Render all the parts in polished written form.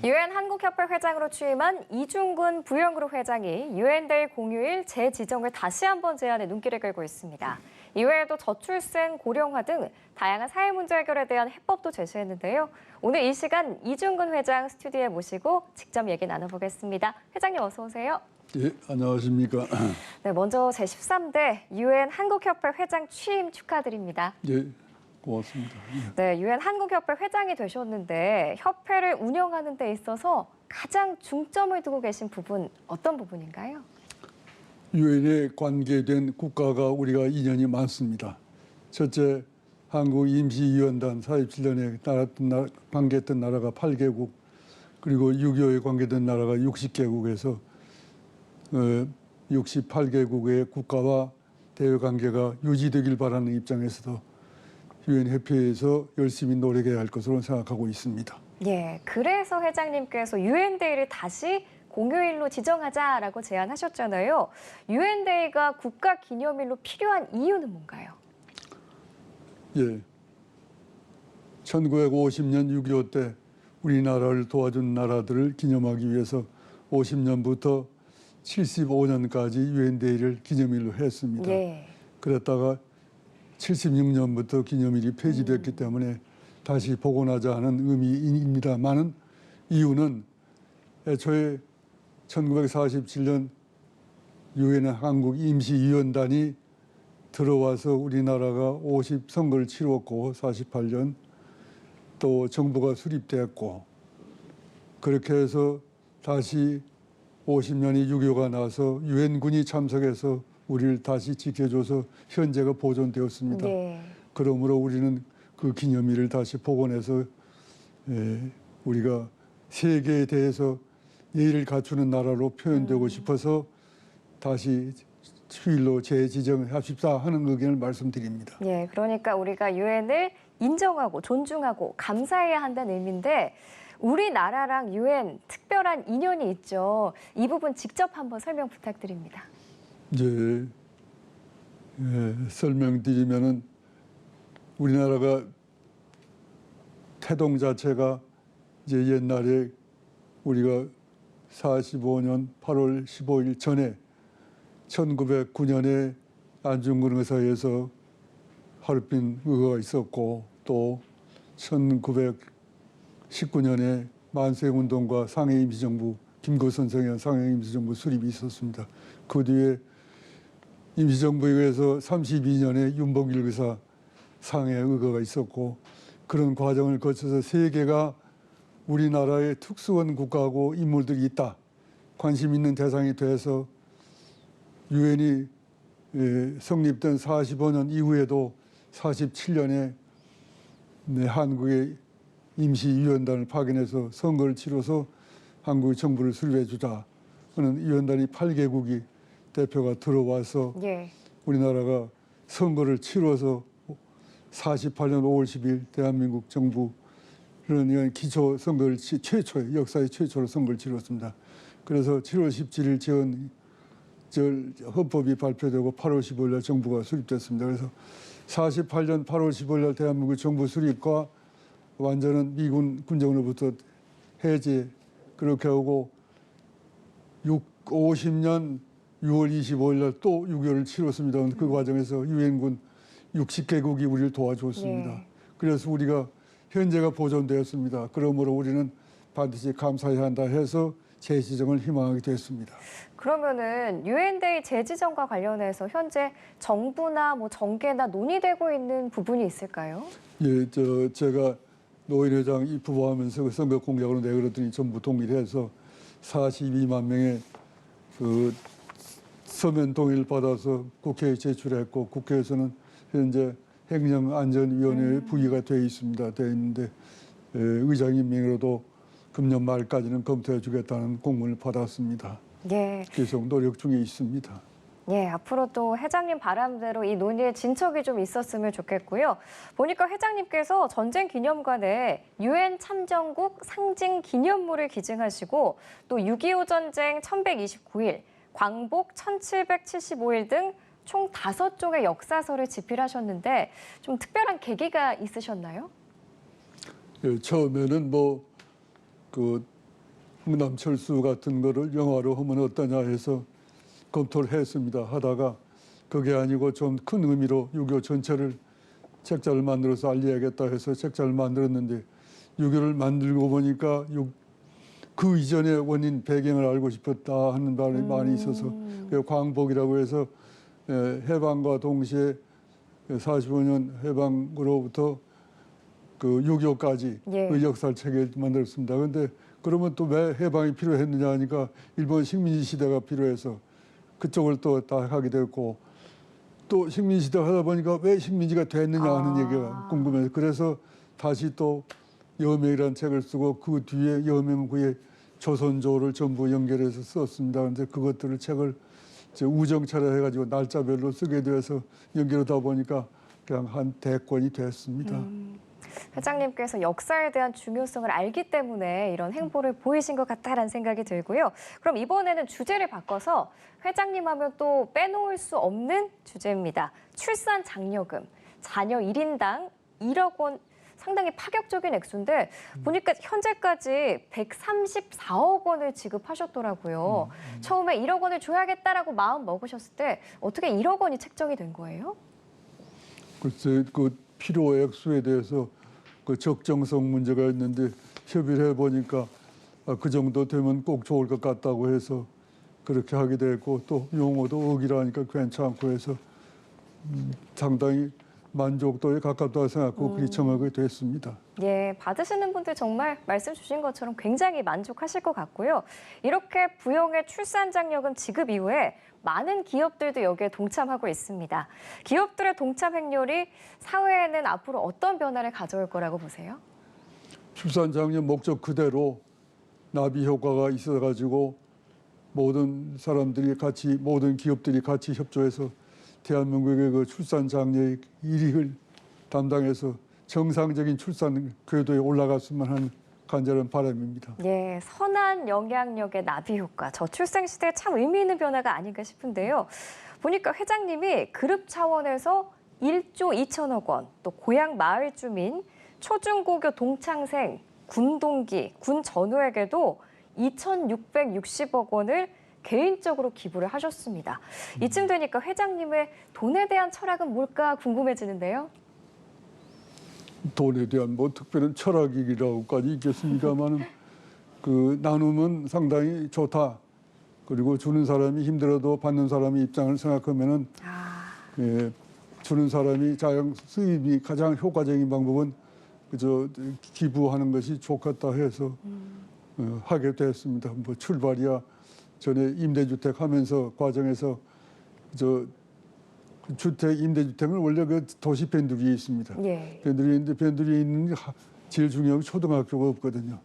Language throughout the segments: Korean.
유엔 한국협회 회장으로 취임한 이중근 부영그룹 회장이 유엔데이 공휴일 재지정을 다시 한번 제안해 눈길을 끌고 있습니다. 이외에도 저출생, 고령화 등 다양한 사회 문제 해결에 대한 해법도 제시했는데요. 오늘 이 시간 이중근 회장 스튜디오에 모시고 직접 얘기 나눠보겠습니다. 회장님 어서 오세요. 예, 안녕하십니까. 네, 먼저 제13대 유엔 한국협회 회장 취임 축하드립니다. 예, 고맙습니다. 네, 유엔 한국협회 회장이 되셨는데 협회를 운영하는 데 있어서 가장 중점을 두고 계신 부분 어떤 부분인가요? 유엔에 관계된 국가가 우리가 인연이 많습니다. 첫째, 한국 임시위원단 47년에 관계했던 나라가 8개국, 그리고 6.25에 관계된 나라가 60개국에서 68개국의 국가와 대외 관계가 유지되길 바라는 입장에서도 유엔 협회에서 열심히 노력해야 할 것으로 생각하고 있습니다. 예, 그래서 회장님께서 유엔데이를 다시 공휴일로 지정하자라고 제안하셨잖아요. 유엔데이가 국가 기념일로 필요한 이유는 뭔가요? 예, 1950년 6.25 때 우리나라를 도와준 나라들을 기념하기 위해서 50년부터 75년까지 유엔데이를 기념일로 했습니다. 예. 그랬다가 76년부터 기념일이 폐지됐기 때문에 다시 복원하자 하는 의미입니다만은 이유는 애초에 1947년 유엔 한국 임시위원단이 들어와서 우리나라가 50선거를 치렀고 48년 또 정부가 수립됐고 그렇게 해서 다시 50년이 6.25가 나서 유엔군이 참석해서 우리를 다시 지켜줘서 현재가 보존되었습니다. 네. 그러므로 우리는 그 기념일을 다시 복원해서 우리가 세계에 대해서 예의를 갖추는 나라로 표현되고 싶어서 다시 휴일로 재지정합시다 하는 의견을 말씀드립니다. 예, 그러니까 우리가 유엔을 인정하고 존중하고 감사해야 한다는 의미인데 우리나라랑 유엔 특별한 인연이 있죠. 이 부분 직접 한번 설명 부탁드립니다. 이제 설명드리면은 우리나라가 태동 자체가 이제 옛날에 우리가 45년 8월 15일 전에 1909년에 안중근 의사에서 하얼빈 의거가 있었고 또 1919년에 만세운동과 상해 임시정부 김구 선생의 상해 임시정부 수립이 있었습니다. 그 뒤에 임시정부에 의해서 32년에 윤봉길 의사 상해 의거가 있었고 그런 과정을 거쳐서 세계가 우리나라의 특수한 국가하고 인물들이 있다. 관심 있는 대상이 돼서 유엔이 성립된 45년 이후에도 47년에 한국의 임시위원단을 파견해서 선거를 치러서 한국의 정부를 수립해 주자 하는 위원단이 8개국이 대표가 들어와서 예. 우리나라가 선거를 치러서 48년 5월 10일 대한민국 정부는 기초 선거를 최초의 역사의 최초로 선거를 치렀습니다. 그래서 7월 17일 헌법이 발표되고 8월 15일 날 정부가 수립됐습니다. 그래서 48년 8월 15일 날 대한민국 정부 수립과 완전한 미군 군정으로부터 해제 그렇게 하고 50년 6월 25일 날 또 6.25를 치렀습니다. 그 과정에서 유엔군 60개국이 우리를 도와줬습니다. 네. 그래서 우리가 현재가 보존되었습니다. 그러므로 우리는 반드시 감사해야 한다 해서 재지정을 희망하게 됐습니다. 그러면은 유엔데이 재지정과 관련해서 현재 정부나 정계나 논의되고 있는 부분이 있을까요? 예, 제가 노인 회장 입후보하면서 그 선거 공약으로 내걸었더니 전부 동의해서 42만 명의 그 서면 동의를 받아서 국회에 제출했고 국회에서는 현재 행정안전위원회에 부의가 되어 있습니다. 되어 있는데 의장 임명으로도 금년 말까지는 검토해 주겠다는 공문을 받았습니다. 예. 계속 노력 중에 있습니다. 예, 앞으로 또 회장님 바람대로 이 논의에 진척이 좀 있었으면 좋겠고요. 보니까 회장님께서 전쟁 기념관에 유엔 참전국 상징 기념물을 기증하시고 또 6.25 전쟁 1129일, 광복 1775일 등 총 5쪽의 역사서를 집필하셨는데 좀 특별한 계기가 있으셨나요? 예, 처음에는 남철수 같은 거를 영화로 하면 어떠냐 해서 검토를 했습니다. 하다가 그게 아니고 좀 큰 의미로 6.25 전체를 책자를 만들어서 알려야겠다 해서 책자를 만들었는데 6.25를 만들고 보니까 그 이전의 원인 배경을 알고 싶었다 하는 말이 많이 있어서 그 광복이라고 해서 해방과 동시에 45년 해방으로부터 그 6.25까지 예. 그 역사를 책을 만들었습니다. 그런데 그러면 또 왜 해방이 필요했느냐 하니까 일본 식민지 시대가 필요해서 그쪽을 또 다 하게 됐고 또 식민지 시대 하다 보니까 왜 식민지가 됐느냐 하는 얘기가 궁금해서 그래서 다시 또 여명이라는 책을 쓰고 그 뒤에 여명 후에 조선조를 전부 연결해서 썼습니다. 그런데 그것들을 책을 이제 우정차려 해가지고 날짜별로 쓰게 돼서 연결하다 보니까 그냥 한 대권이 됐습니다. 회장님께서 역사에 대한 중요성을 알기 때문에 이런 행보를 보이신 것 같다라는 생각이 들고요. 그럼 이번에는 주제를 바꿔서 회장님 하면 또 빼놓을 수 없는 주제입니다. 출산 장려금. 자녀 1인당 1억 원 상당히 파격적인 액수인데 보니까 현재까지 134억 원을 지급하셨더라고요. 처음에 1억 원을 줘야겠다라고 마음 먹으셨을 때 어떻게 1억 원이 책정이 된 거예요? 글쎄 그 필요 액수에 대해서 그 적정성 문제가 있는데 협의를 해보니까 그 정도 되면 꼭 좋을 것 같다고 해서 그렇게 하게 됐고 또 용어도 억이라니까 괜찮고 해서 상당히 만족도에 가깝다고 생각하고 그리 정하게 됐습니다. 예, 받으시는 분들 정말 말씀 주신 것처럼 굉장히 만족하실 것 같고요. 이렇게 부용의 출산장려금 지급 이후에 많은 기업들도 여기에 동참하고 있습니다. 기업들의 동참 행렬이 사회에는 앞으로 어떤 변화를 가져올 거라고 보세요? 출산장려 목적 그대로 나비 효과가 있어가지고 모든 사람들이 같이 모든 기업들이 같이 협조해서 대한민국의 그 출산장려의 일익을 담당해서 정상적인 출산 궤도에 올라갔으면 하는 간절한 바람입니다. 예, 선한 영향력의 나비 효과. 저출생 시대에 참 의미 있는 변화가 아닌가 싶은데요. 보니까 회장님이 그룹 차원에서 1조 2천억 원, 또 고향 마을 주민, 초중고교 동창생, 군 동기, 군 전우에게도 2,660억 원을 개인적으로 기부를 하셨습니다. 이쯤 되니까 회장님의 돈에 대한 철학은 뭘까 궁금해지는데요. 돈에 대한 뭐 특별한 철학이라고까지 있겠습니까만은 그 나눔은 상당히 좋다. 그리고 주는 사람이 힘들어도 받는 사람의 입장을 생각하면은 예, 주는 사람이 자영 수입이 가장 효과적인 방법은 그저 기부하는 것이 좋겠다 해서 하게 됐습니다. 뭐 출발이야 전에 임대주택 하면서 과정에서 저 주택 임대주택은 원래 그 도시 변두리에 있습니다. 예. 변두리에 있는데 변두리에 있는 제일 중요한 게 초등학교가 없거든요.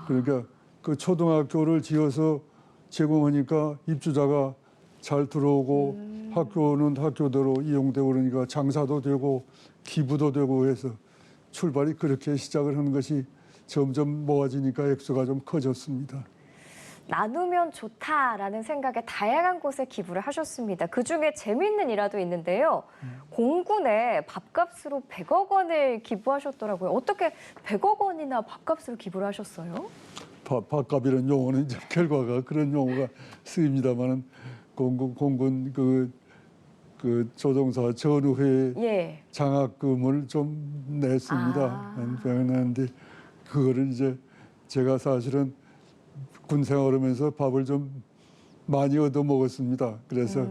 그러니까 그 초등학교를 지어서 제공하니까 입주자가 잘 들어오고 학교는 학교대로 이용되고 그러니까 장사도 되고 기부도 되고 해서 출발이 그렇게 시작을 하는 것이 점점 모아지니까 액수가 좀 커졌습니다. 나누면 좋다라는 생각에 다양한 곳에 기부를 하셨습니다. 그중에 재미있는 일화도 있는데요. 공군에 밥값으로 100억 원을 기부하셨더라고요. 어떻게 100억 원이나 밥값으로 기부를 하셨어요? 밥값이라는 용어는 이제 결과가 그런 용어가 쓰입니다만은 공군 그 조종사 전후회 예. 장학금을 좀 냈습니다. 냈는데 그거를 이제 제가 사실은 군 생활하면서 밥을 좀 많이 얻어 먹었습니다. 그래서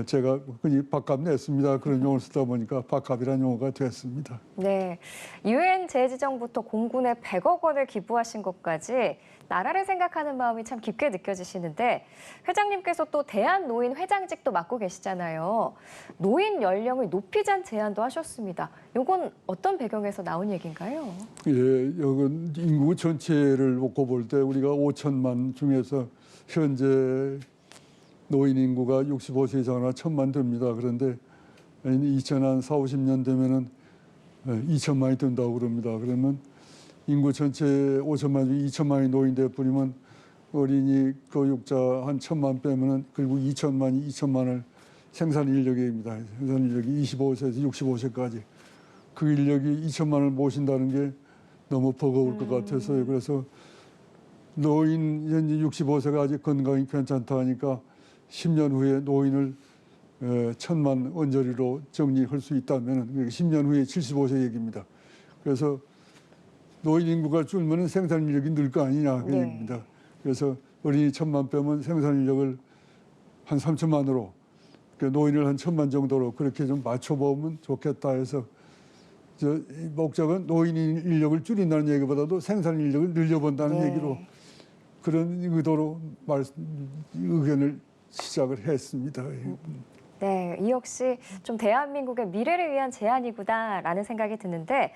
제가 흔히 밥값 냈습니다. 그런 용어를 쓰다 보니까 밥값이라는 용어가 됐습니다. 네, 유엔 재지정부터 공군에 100억 원을 기부하신 것까지 나라를 생각하는 마음이 참 깊게 느껴지시는데 회장님께서 또 대한노인 회장직도 맡고 계시잖아요. 노인 연령을 높이자는 제안도 하셨습니다. 이건 어떤 배경에서 나온 얘기인가요? 예, 이건 인구 전체를 놓고 볼 때 우리가 5천만 중에서 현재 노인 인구가 65세 이상이나 1,000만 됩니다. 그런데 2040, 50년 되면은 2천만이 된다고 그럽니다. 그러면 인구 전체 5천만 중에 2천만이 노인대 뿐이면 어린이 교육자 한 1,000만 빼면은 결국 2천만을 생산 인력입니다. 생산 인력이 25세에서 65세까지 그 인력이 2천만을 모신다는 게 너무 버거울 것 같아서요. 그래서 노인 현재 65세가 아직 건강이 괜찮다 하니까 10년 후에 노인을 1,000만 원저리로 정리할 수 있다면 10년 후에 75세 얘기입니다. 그래서 노인 인구가 줄면 생산 인력이 늘 거 아니냐 그 네. 얘기입니다. 그래서 어린이 1,000만 빼면 생산 인력을 한 3천만으로 노인을 한 1,000만 정도로 그렇게 좀 맞춰보면 좋겠다 해서 이 목적은 노인 인력을 줄인다는 얘기보다도 생산 인력을 늘려본다는 네. 얘기로 그런 의도로 의견을 시작을 했습니다. 네, 이 역시 좀 대한민국의 미래를 위한 제안이구나라는 생각이 드는데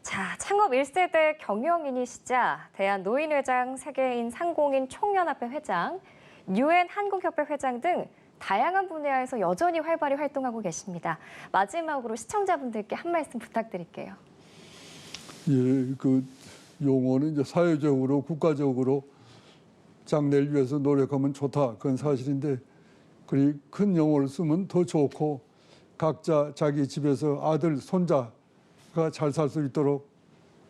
자, 창업 1세대 경영인이시자 대한노인회장, 세계인 상공인 총연합회 회장, UN 한국협회 회장 등 다양한 분야에서 여전히 활발히 활동하고 계십니다. 마지막으로 시청자분들께 한 말씀 부탁드릴게요. 예, 그 용어는 이제 사회적으로 국가적으로 장래를 위해서 노력하면 좋다. 그건 사실인데 그리 큰 용어를 쓰면 더 좋고 각자 자기 집에서 아들, 손자가 잘 살 수 있도록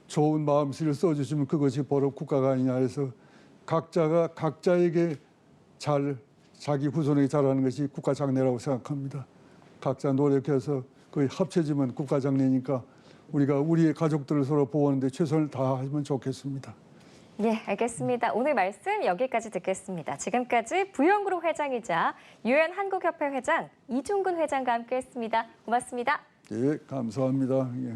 좋은 마음씨를 써주시면 그것이 바로 국가가 아니냐 해서 각자가 각자에게 자기 후손에게 잘하는 것이 국가 장래라고 생각합니다. 각자 노력해서 거의 합쳐지면 국가 장래니까 우리가 우리의 가족들을 서로 보호하는 데 최선을 다하면 좋겠습니다. 네, 알겠습니다. 오늘 말씀 여기까지 듣겠습니다. 지금까지 부영그룹 회장이자 UN 한국협회 회장 이중근 회장과 함께했습니다. 고맙습니다. 예, 감사합니다. 예.